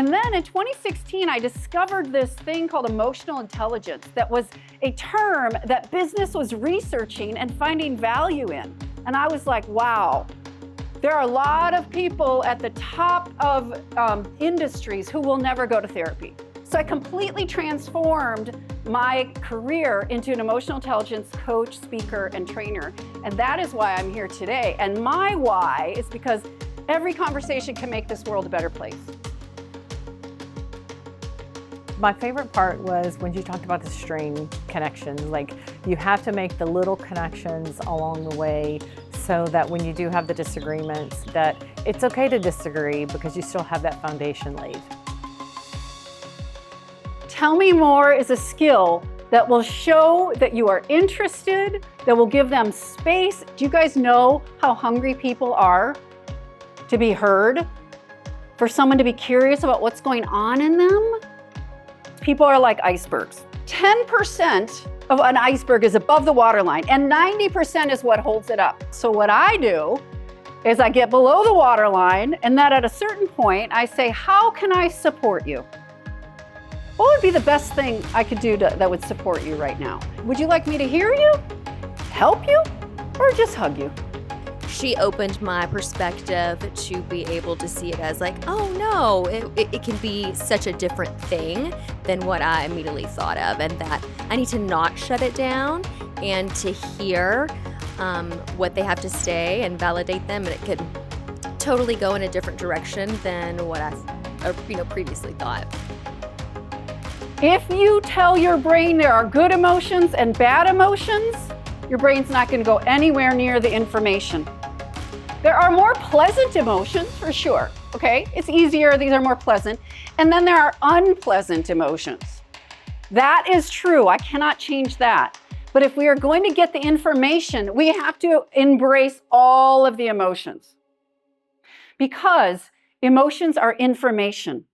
And then in 2016, I discovered this thing called emotional intelligence that was a term that business was researching and finding value in. And I was like, wow, there are a lot of people at the top of industries who will never go to therapy. So I completely transformed my career into an emotional intelligence coach, speaker, and trainer. And that is why I'm here today. And my why is because every conversation can make this world a better place. My favorite part was when you talked about the string connections. Like, you have to make the little connections along the way so that when you do have the disagreements, that it's okay to disagree because you still have that foundation laid. Tell me more is a skill that will show that you are interested, that will give them space. Do you guys know how hungry people are to be heard? For someone to be curious about what's going on in them? People are like icebergs. 10% of an iceberg is above the waterline, and 90% is what holds it up. So what I do is I get below the waterline, and then at a certain point, I say, how can I support you? What would be the best thing I could do that would support you right now? Would you like me to hear you, help you, or just hug you? She opened my perspective to be able to see it as like, oh no, it can be such a different thing than what I immediately thought of, and that I need to not shut it down and to hear what they have to say and validate them, and it could totally go in a different direction than what I previously thought. If you tell your brain there are good emotions and bad emotions, your brain's not going to go anywhere near the information. There are more pleasant emotions for sure, okay? It's easier, these are more pleasant. And then there are unpleasant emotions. That is true, I cannot change that. But if we are going to get the information, we have to embrace all of the emotions. Because emotions are information.